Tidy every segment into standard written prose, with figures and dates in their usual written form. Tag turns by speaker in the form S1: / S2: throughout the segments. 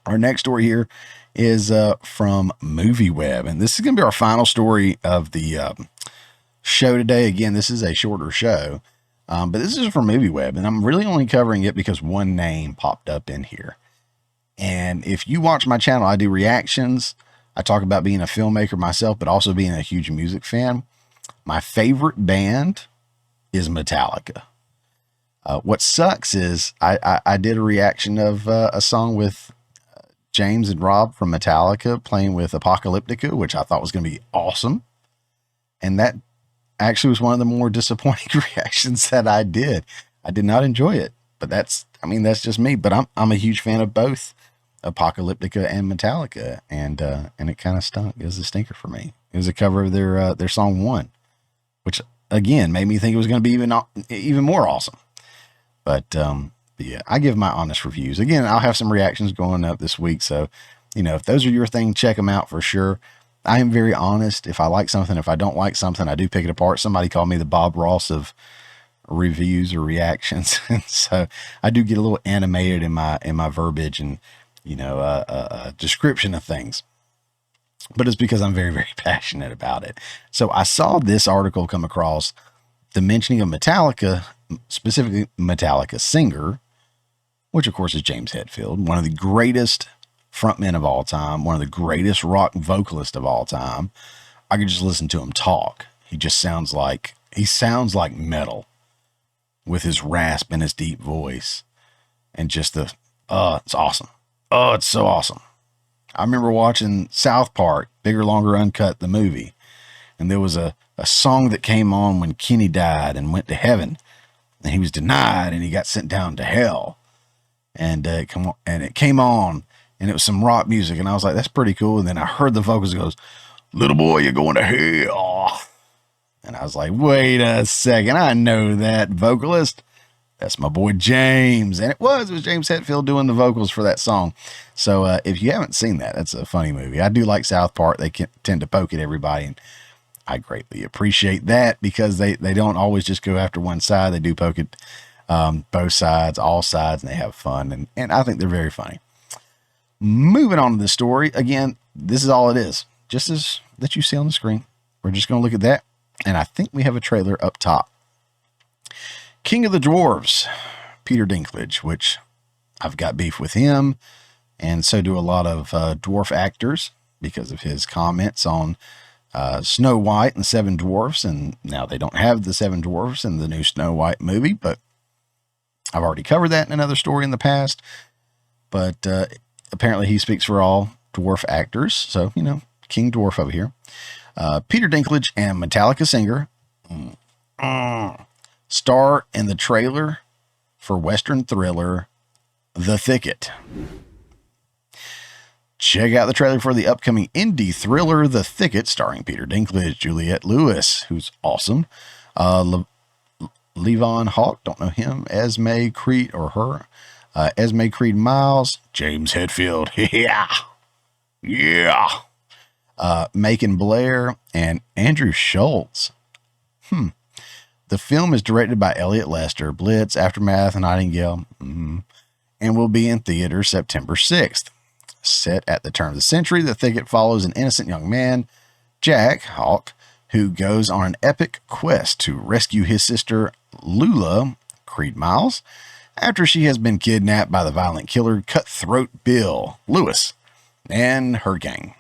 S1: Our next story here is from MovieWeb, and this is going to be our final story of the show today. Again, this is a shorter show, but this is from MovieWeb, and I'm really only covering it because one name popped up in here. And if you watch my channel, I do reactions. I talk about being a filmmaker myself, but also being a huge music fan. My favorite band is Metallica. What sucks is I did a reaction of a song with James and Rob from Metallica playing with Apocalyptica, which I thought was going to be awesome. And that actually was one of the more disappointing reactions that I did. I did not enjoy it, but that's just me. But I'm a huge fan of both Apocalyptica and Metallica, and it kind of stunk. It was a stinker for me. It was a cover of their song One, which again made me think it was going to be even more awesome. But yeah, I give my honest reviews. Again, I'll have some reactions going up this week, so if those are your thing, check them out for sure. I am very honest. If I like something, if I don't like something, I do pick it apart. Somebody called me the Bob Ross of reviews or reactions, and so I do get a little animated in my verbiage and description of things. But it's because I'm very, very passionate about it. So I saw this article come across, the mentioning of Metallica, specifically Metallica singer, which of course is James Hetfield, one of the greatest frontmen of all time, one of the greatest rock vocalists of all time. I could just listen to him talk. He sounds like metal with his rasp and his deep voice, and just it's awesome. Oh, it's so awesome. I remember watching South Park, Bigger, Longer, Uncut, the movie, and there was a song that came on when Kenny died and went to heaven, and he was denied and he got sent down to hell, and it came on, and it was some rock music, and I was like, that's pretty cool. And then I heard the vocals, it goes, "Little boy, you're going to hell," and I was like, wait a second, I know that vocalist. That's my boy James. And it was James Hetfield doing the vocals for that song. So if you haven't seen that, that's a funny movie. I do like South Park. They tend to poke at everybody, and I greatly appreciate that, because they don't always just go after one side. They do poke at both sides, all sides, and they have fun. And I think they're very funny. Moving on to the story. Again, this is all it is. Just as that you see on the screen. We're just going to look at that. And I think we have a trailer up top. King of the Dwarves, Peter Dinklage, which I've got beef with him, and so do a lot of dwarf actors because of his comments on Snow White and the Seven Dwarfs, and now they don't have the Seven Dwarfs in the new Snow White movie, but I've already covered that in another story in the past. But apparently he speaks for all dwarf actors, so, King Dwarf over here. Peter Dinklage and Metallica singer star in the trailer for Western thriller The Thicket. Check out the trailer for the upcoming indie thriller The Thicket, starring Peter Dinklage, Juliette Lewis, who's awesome, Levon Hawke, don't know him, Esme Creed or her, Esme Creed Miles, James Hetfield, yeah, Macon Blair, and Andrew Shulz. The film is directed by Elliot Lester, Blitz, Aftermath, Nightingale, and will be in theaters September 6th. Set at the turn of the century, The Thicket follows an innocent young man, Jack Hawke, who goes on an epic quest to rescue his sister, Lula Creed Miles, after she has been kidnapped by the violent killer Cutthroat Bill Lewis and her gang.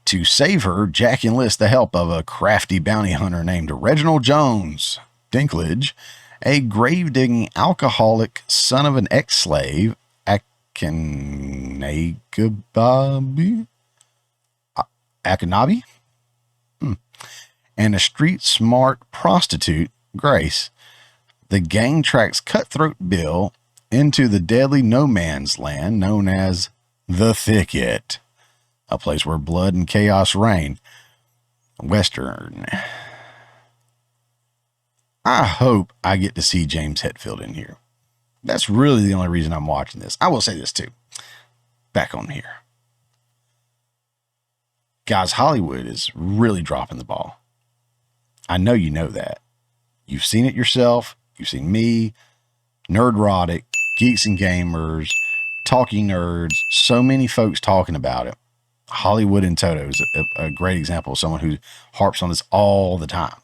S1: To save her, Jack enlists the help of a crafty bounty hunter named Reginald Jones Dinklage, a grave-digging alcoholic son of an ex-slave, Akinabi, and a street-smart prostitute, Grace. The gang tracks Cutthroat Bill into the deadly no-man's land known as The Thicket, a place where blood and chaos reign. Western. I hope I get to see James Hetfield in here. That's really the only reason I'm watching this. I will say this too. Back on here. Guys, Hollywood is really dropping the ball. I know you know that. You've seen it yourself. You've seen me, Nerdrotic, Geeks and Gamers, talking nerds, so many folks talking about it. Hollywood and Toto is a great example of someone who harps on this all the time.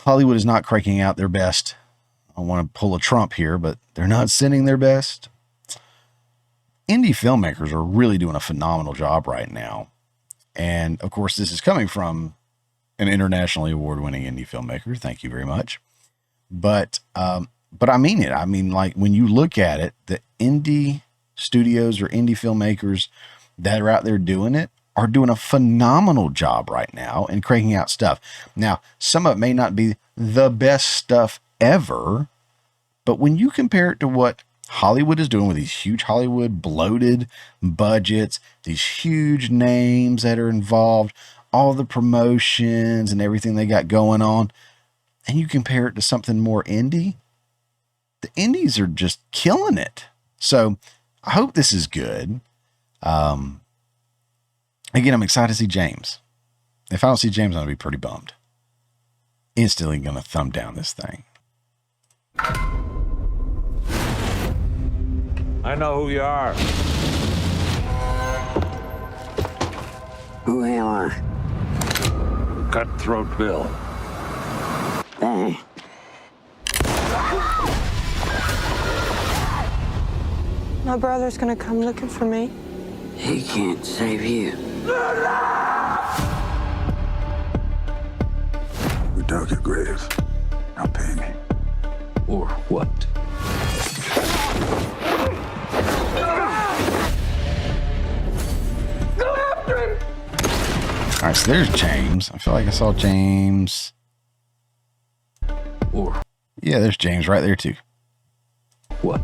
S1: Hollywood is not cranking out their best. I want to pull a Trump here, but they're not sending their best. Indie filmmakers are really doing a phenomenal job right now. And of course, this is coming from an internationally award-winning indie filmmaker. Thank you very much. But I mean it. I mean, like, when you look at it, the indie studios or indie filmmakers that are out there doing it are doing a phenomenal job right now and cranking out stuff. Now, some of it may not be the best stuff ever, but when you compare it to what Hollywood is doing with these huge Hollywood bloated budgets, these huge names that are involved, all the promotions and everything they got going on, and you compare it to something more indie, the indies are just killing it. So I hope this is good. Again, I'm excited to see James. If I don't see James, I'm going to be pretty bummed. Instantly going to thumb down this thing.
S2: I know who you are.
S3: Who am I?
S2: Cutthroat Bill.
S3: Dang.
S4: My brother's gonna come looking for me.
S3: He can't save you.
S5: We dug your grave. Now pay me.
S2: Or what?
S1: All right, so there's James. I feel like I saw James.
S2: Or
S1: Yeah, there's James right there too.
S2: what?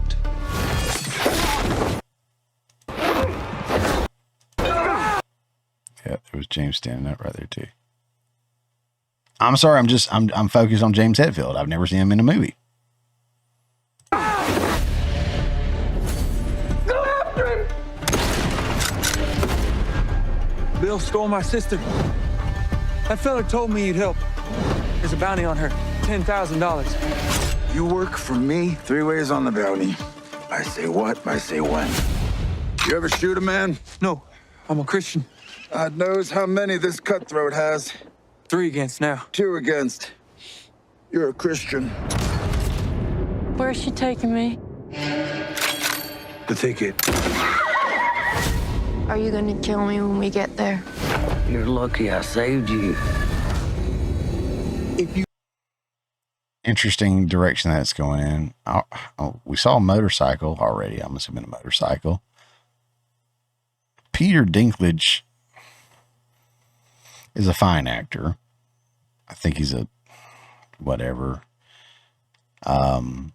S1: Yeah, there was James standing up right there too. I'm sorry, I'm focused on James Hetfield. I've never seen him in a movie.
S6: Bill stole my sister. That fella told me he'd help. There's a bounty on her. $10,000.
S5: You work for me 3 ways on the bounty. I say what, I say when. You ever shoot a man?
S6: No, I'm a Christian.
S5: God knows how many this cutthroat has.
S6: 3 against now.
S5: 2 against. You're a Christian.
S4: Where's she taking me?
S5: The Thicket.
S4: Are you gonna kill me when we get there?
S3: You're lucky I saved you.
S1: Interesting direction that's going in. We saw a motorcycle already. I'm assuming a motorcycle. Peter Dinklage is a fine actor. I think he's a whatever. Fine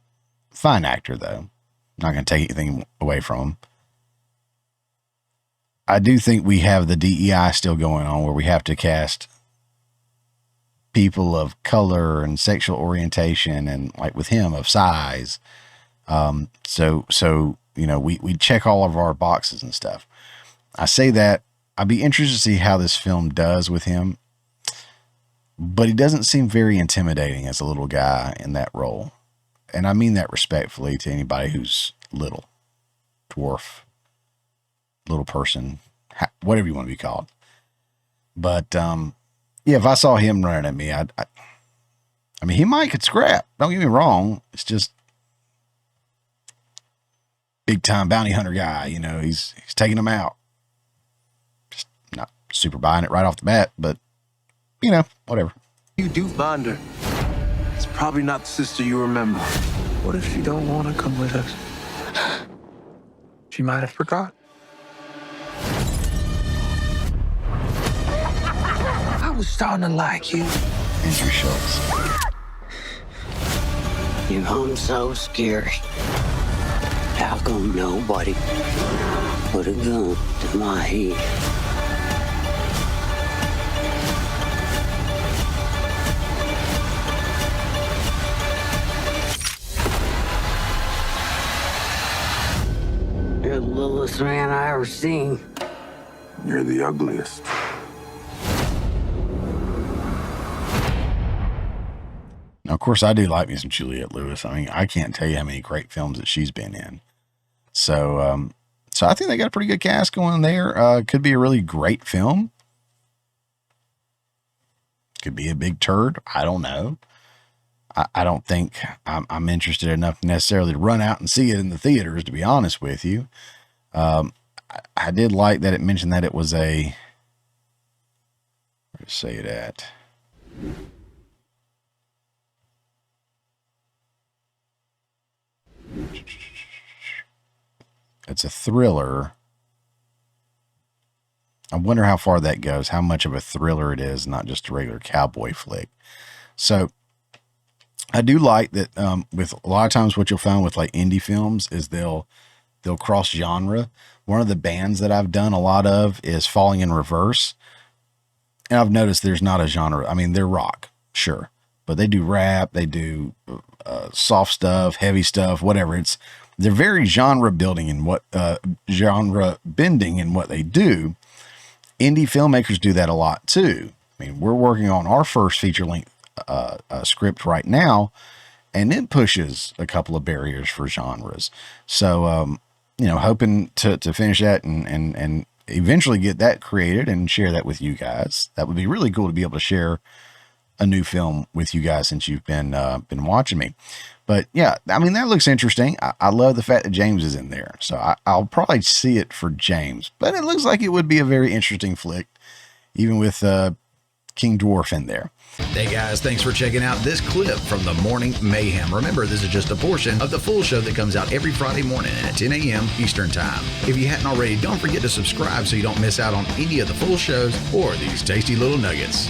S1: actor, though. Not going to take anything away from him. I do think we have the DEI still going on where we have to cast people of color and sexual orientation and, like with him, of size. So you know, we check all of our boxes and stuff. I say that I'd be interested to see how this film does with him, but he doesn't seem very intimidating as a little guy in that role. And I mean that respectfully to anybody who's little, dwarf, little person, whatever you want to be called. But, yeah, if I saw him running at me, I mean, he might get scrapped. Don't get me wrong. It's just big time bounty hunter guy. You know, he's taking them out. Just not super buying it right off the bat, but you know, whatever.
S7: You do find her. It's probably not the sister you remember.
S6: What if she don't want to come with us? She might have forgot. I was starting to like you.
S1: Andrew Shulz.
S3: You hung so scary. How come nobody put a gun to my head? You're the littlest man I ever seen.
S5: You're the ugliest.
S1: Now, of course, I do like me some Juliette Lewis. I mean, I can't tell you how many great films that she's been in. So, so I think they got a pretty good cast going there. Could be a really great film. Could be a big turd. I don't know. I don't think I'm interested enough necessarily to run out and see it in the theaters, to be honest with you. I did like that it mentioned that it was a, where to say it at? It's a thriller. I wonder how far that goes, how much of a thriller it is, not just a regular cowboy flick. So I do like that with a lot of times what you'll find with like indie films is they'll cross genre. One of the bands that I've done a lot of is Falling in Reverse. And I've noticed there's not a genre. I mean, they're rock, sure, but they do rap, they do soft stuff, heavy stuff, whatever. They're very genre bending in what they do. Indie filmmakers do that a lot too. I mean, we're working on our first feature length script right now, and it pushes a couple of barriers for genres. So, hoping to finish that and eventually get that created and share that with you guys. That would be really cool to be able to share a new film with you guys since you've been watching me. But yeah, I mean, that looks interesting. I love the fact that James is in there. So I'll probably see it for James, but it looks like it would be a very interesting flick, even with King Dwarf in there.
S8: Hey guys, thanks for checking out this clip from the Morning Mayhem. Remember, this is just a portion of the full show that comes out every Friday morning at 10 a.m. Eastern Time. If you hadn't already, don't forget to subscribe so you don't miss out on any of the full shows or these tasty little nuggets.